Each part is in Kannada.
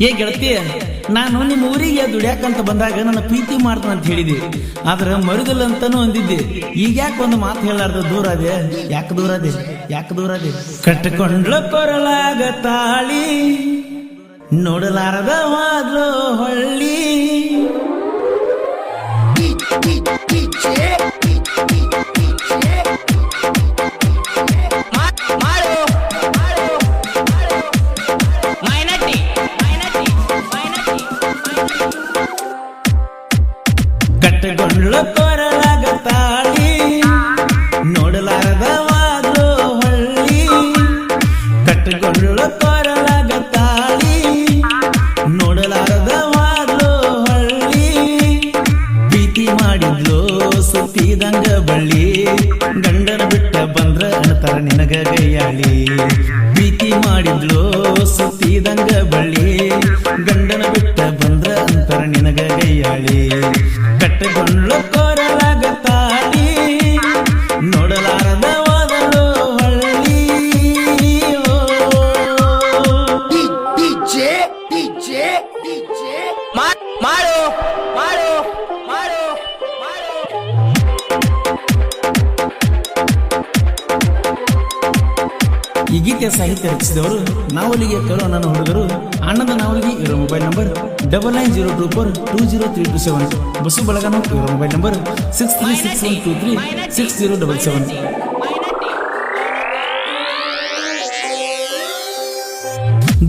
ಏ ಗೆಳತಿ, ನಾನು ನಿಮ್ಮ ಊರಿಗೆ ದುಡ್ಯಾಕಂತ ಬಂದಾಗ ನನ್ನ ಪ್ರೀತಿ ಮಾಡ್ತಾನ ಅಂತ ಹೇಳಿದೆ, ಆದ್ರೆ ಮರುಗಲ್ಲ ಅಂತಾನು ಅಂದಿದ್ದೆ. ಈಗ ಯಾಕೆ ಒಂದು ಮಾತು ಹೇಳಾರ್ದ ದೂರ ಅದೇ? ಯಾಕೆ ದೂರ ಅದೇ? ಯಾಕೆ ದೂರ ಅದೇ? ಕಟ್ಟಿಕೊಂಡ್ಲ ಕೊರಳಾಗ ತಾಳಿ, ನೋಡಲಾರದ ವಾದ್ಲು ಹೊಳ್ಳಿ. ಕಟ್ಟಗೊಂಡ್ಲ ಕೊರಳಾಗ ತಾಳಿ, ನೋಡಲಾರದ ವಾದ್ಲು ಹೊಳ್ಳಿ. ಕಟ್ಟಗೊಂಡ್ಲ ಕೊರಳಾಗ ತಾಳಿ, ನೋಡಲಾರದ ವಾದ್ಲು ಹೊಳ್ಳಿ. ಪ್ರೀತಿ ಮಾಡಿದ್ಲು ಸುತ್ತಿದಂಗ ಬಳ್ಳಿ, ಗಂಡನ ಬಿಟ್ಟ ಬಂದ್ರ ಅಣತರ ನಿನಗ ಗೈಯಾಳಿ. ಪ್ರೀತಿ ಮಾಡಿದ್ಲು ಸುತ್ತಿದಂಗ ಬಳ್ಳಿ, ಗಂಡನ ಬಿಟ್ಟ ಬಂದ್ರ ಅಂತರ ನಿನಗ ಗೈಯಾಳಿ. ಕಟ್ಟಗೊಂಡ್ಲ ಕೊರಳಾಗ ತಾಳಿ, ನೋಡಲಾರದ ವಾದಲು ಹೊಳ್ಳಿ. ಮಾಡು ಮಾಡು ಮಾಡು ಈ ಗೀತೆಯ ಸಾಹಿತ್ಯ ರಚಿಸಿದವರು ನಾವಲಿಗೆ ಕೇಳೋ ನನ್ನ ಹುಡುಗರು. ಅಣ್ಣದ ನಾವಲಿಗೆ ಇವರ ಮೊಬೈಲ್ ನಂಬರ್ 9902420327. ಬಸ್ಸು ಬಳಗನು ಇವರ ಮೊಬೈಲ್ ನಂಬರ್ 6361236077.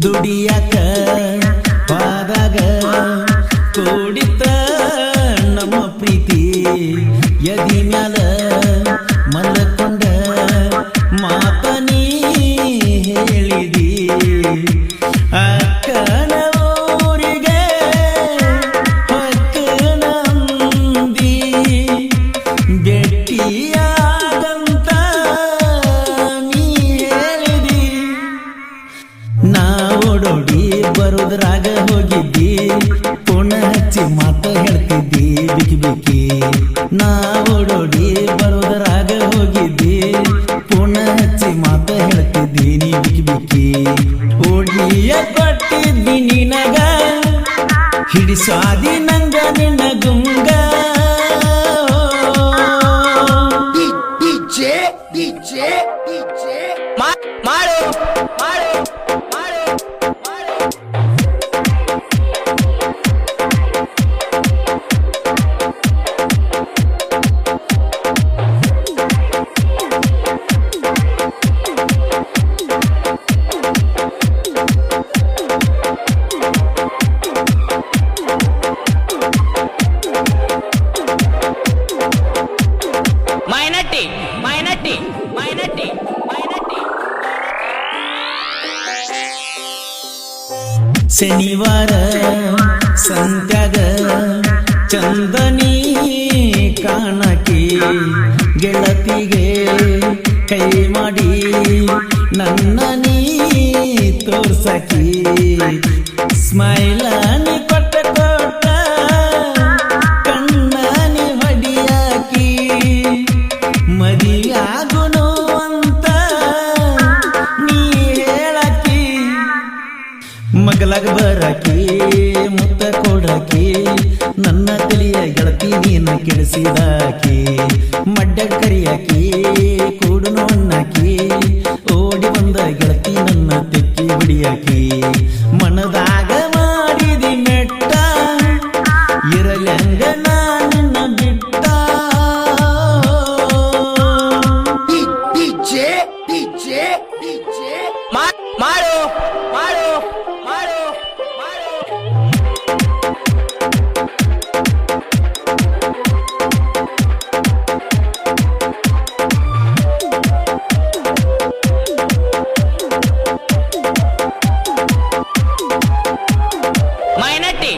ದುಡಿಯಾಕ ಪಾದಾಗ ಕೂಡಿತ ನಮ್ಮ ಪ್ರೀತಿ, ಎದಿ ಮ್ಯಾಲ ಮಲ್ಕೊಂಡ ಮಾತನಿ ಹೇಳಿದಿ. ಅಕ್ಕನ ಊರಿಗೆ ಹಕ್ಕನಂದಿ, ಭೇಟಿಯಾಗಂತ ನೀ ಹೇಳಿದಿ. ನಾ ಓಡೋಡಿ ಬರೋದ್ರಾಗ ಹೋಗಿದ್ದಿ, ಪುಣ ಹಚ್ಚಿ ಮಾತ ಹೇಳ್ತಿದ್ದಿ ಬಿಕಿ ಬಿಕಿ. ನಾ ಓಡೋಡಿ ಬರೋದ್ರಾಗ ಹೋಗಿದ್ದಿ, ಪುಣ ಹಚ್ಚಿ ಮಾತ ಹೇಳ್ತಿದ್ದಿ ನೀ ಬಿಕಿ ಬಿಕಿ. ಓಡಿಯ ಕೊಟ್ಟಿದ್ದಿ ನಿನಗ, ಹಿಡಿಸಾದಿ ನಂಗ ನಿನ್ನ ಗುಂಗ. ಮಾಡು ಮಾಡು ಮೈನಟ್ಟಿ. ಶನಿವಾರ ಸಂತ್ಯಾಗ ಚಂದನಿ ಕಾಣಕಿ, ಗೆಳತಿಗೆ ಕೈ ಮಾಡಿ ನನ್ನ ನೀ ತೋರ್ಸಕಿ. ಸ್ಮೈಲನಿ ಕೊಟ್ಟ ಕೊಟ್ಟ ಕಣ್ಣನಿ ಹೊಡಿಯಾಕಿ. ಮದಿಯಾಗುನು ಅಂತ ನೀ ಹೇಳಕಿ, ಮಗಲಾಗ ಬರಾಕಿ ಮುತ್ತ ಕೊಡಾಕಿ. ನನ್ನ ತಲಿಯ ಗೆಳತಿ ನೀನ ಕೆಡಿಸಿದಾಕಿ. ಮಡ್ಡ ಕರಿಯಾಕಿ ಕೂಡು ನೋಣ್ಣಾಕಿ, ಓಡಿ ಬಂದ ಗೆಳತಿ ನನ್ನ ತೆಕ್ಕಿ ಬಿಡಿಯಾಕಿ. ಮನದಾಗ ಮಾಡಿದಿ ಮೆಟ್ಟ, ಇರಲಂಗ ನನ್ನ ಬಿಟ್ಟ. ಮಾಡು ಮಾಡು ಮಾಡು ಮೈನಟ್ಟಿ.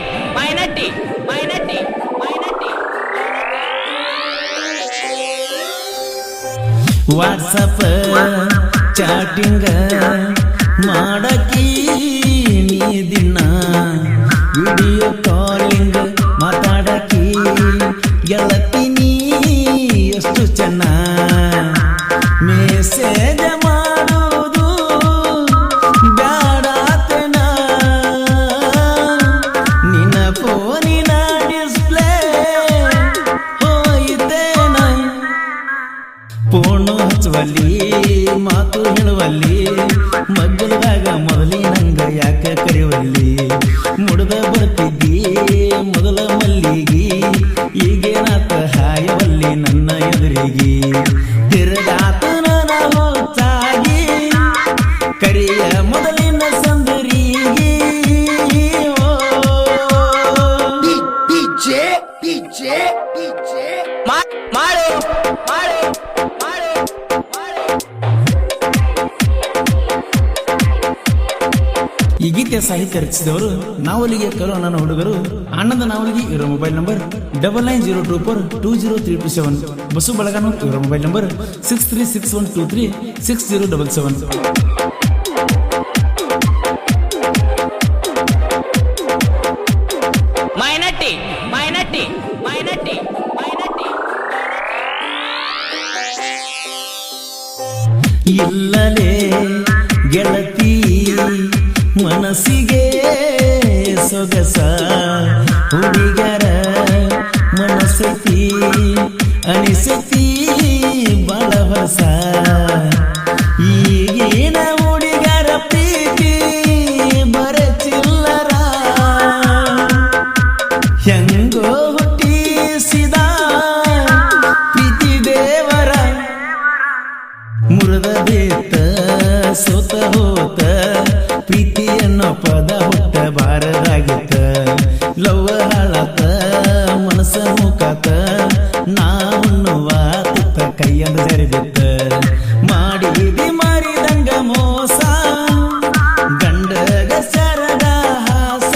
ವಾಟ್ಸಪ್ ಚಾಟಿಂಗ ಮಾಡಕಿ ನೀ ದಿನ, ವಿಡಿಯೋ ಕಾಲಿಂಗ್ ಮಾತಾಡಕಿ ಗೆಳತಿ ನೀ ಎಷ್ಟು ಚೆನ್ನ. ಮೆಸೇಜ ಮಾಡೋದು ಬ್ಯಾಡಾತನ, ಯಾಕ ಕರೆಯುವಲ್ಲಿ ಮುಡ್ದ ಬರ್ತಿದ್ದಿ ಮೊದಲ ಮಲ್ಲಿಗಿ ಈಗೇನಾತ ಹಾಯವಲ್ಲಿ ನನ್ನ ಎದುರಿಗೆ ತಿರುಗಾತ ನನ್ನ ಹೊತ್ತಾಗಿ ಕರಿಯ ಮೊದಲಿನ ಸಂದರಿಗೆ ಮಾಡು ಮಾಡು ಮಾಡು ಮಾಡು. ಈ ಗೀತೆಯ ಸಾಹಿತ್ಯ ರಚಿಸಿದವರು ನಾವಲಿಗೆ ಕರೋ ನನ್ನ ಹುಡುಗರು ಅಣ್ಣದ ನಾವಲಿಗೆ ಇವರ ಮೊಬೈಲ್ ನಂಬರ್ 9902420327. ಬಸು ಬಳಗಾನೂರ್ ಇವರ ಮೊಬೈಲ್ ನಂಬರ್ 6361236077. ಮೈನಟ್ಟಿ ಮೈನಟ್ಟಿ ಮೈನಟ್ಟಿ ಮೈನಟ್ಟಿ. ಇಲ್ಲಲೇ ಗೆಳತಿ ಮನಸ್ಸಿಗೆ ಸೊಗಸ ಹುಡುಗರ ಮನಸ್ಸತಿ ಅನಿಸತಿ ಬಲವಸ ಈಗಿನ ಹುಡುಗರ ಪ್ರೀತಿ ಬರಚಿಲ್ಲರ ಹೆಂಗೋ ಹುಟ್ಟಿಸಿದ ಪ್ರೀತಿ ದೇವರ ಮುರಿದ ಬೇತ ಸೋತ ಹೋತ ಪ್ರೀತಿಯನ್ನು ಪದ ಹುಟ್ಟ ಬಾರದಾಗಿತ್ತ ಲವ್ವ ಹಾಳಾತ ಮನಸ್ಸ ಮುಖಾತ ನಾವುನ್ನುವ ತುತ್ತ ಕೈಯಂದ ಜರಿಬಿತ್ತ ಮಾಡಿದಿ ಮಾರಿದಂಗ ಮೋಸ ಗಂಡಗ ಸರದ ಹಾಸ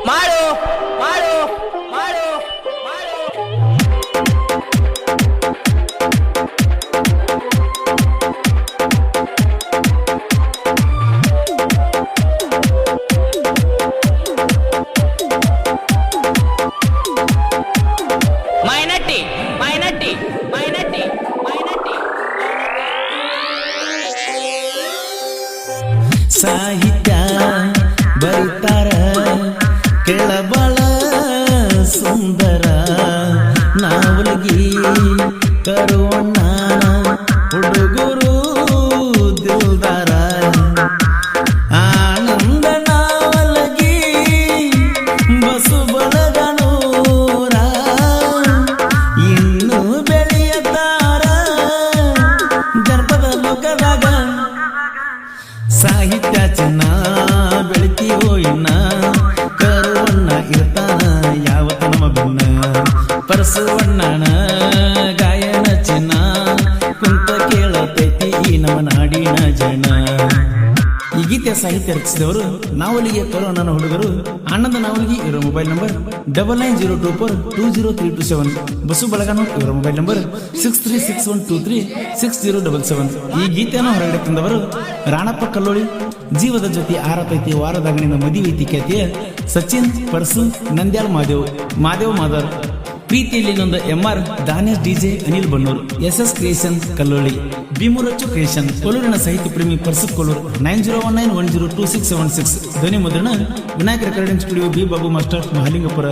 ಮಾಡು ಮಾಡು ಮಾಡು ಮಾಡು. ಮೈನಟ್ಟಿ ಮೈನಟ್ಟಿ ಮೈನಟ್ಟಿ ಮೈನಟ್ಟಿ. ಸಾಹಿತ್ಯ ಬರಿತಾರ ಕೆಳಬಳ ಸುಂದರ ನಾವಲ್ಗಿ ಕರುವಣ್ಣ ಹುಡುಗರು ದಿಲ್ದಾರ ಆನಂದ ನಾವಲ್ಗಿ ಬಸು ಬಳಗನೂರ ಇನ್ನು ಬೆಳೆಯತಾರ ಜನಪದ ಲೋಕದಾಗ ಸಾಹಿತ್ಯ ಚಿನ್ನ ಬೆಳಿತೀವೋ ಇನ್ನ ಕರುವಣ್ಣ ಇರ್ತಾನ ಯಾವತ್ತ ನಮ್ಮ ಬೆನ್ನ ಪರಸುವಣ್ಣನ ಗಾಯನ ಚಿನ್ನ ಕುಂತ ಕೇಳತೈತಿ ಈ ನಮ್ಮ ನಾಡಿನ ಜನ. ಈ ಗೀತೆಯ ಸಾಹಿತ್ಯ ರಚಿಸಿದವರು ನಾವಲಿಗೆ ಕರೋ ನನ್ನ ಹುಡುಗರು ಅಣ್ಣದ ನಾವಲಿಗೆ ಇವರ ಮೊಬೈಲ್ ನಂಬರ್ 9902420327. ಬಸು ಬಳಗಾನೂರ್ ಇವರ ಮೊಬೈಲ್ ನಂಬರ್ 6361236077. ಈ ಗೀತೆಯನ್ನು ಹೊರಗಡೆ ತಂದವರು ರಾಣಪ್ಪ ಕಲ್ಲೋಳಿ. ಜೀವದ ಜೊತೆ ಆರತೈತಿ ವಾರದಾಗಣಿನ ಮದುವೆ ಖ್ಯಾತಿಯ ಸಚಿನ್ ಪರ್ಸು ನಂದ್ಯಾಳ್ ಮಾದೇವ್ ಮಾದರ್. ಪ್ರೀತಿಯಲ್ಲಿ ಇನ್ನೊಂದು MR Danesh DJ Anil Bannur. SS creation Kalloli. ಭೀಮುರಚ್ಚು ಕ್ರಿಯೇಷನ್ ಕೊಲ್ಲೂರಿನ ಸಾಹಿತ್ಯ ಪ್ರೇಮಿ ಪರ್ಸು ಕೊಲ್ಲೂರ್. 9019102676. ಧ್ವನಿ ಮುದ್ರಣ Vinayaka recording studio B Babu master Mahalingapura.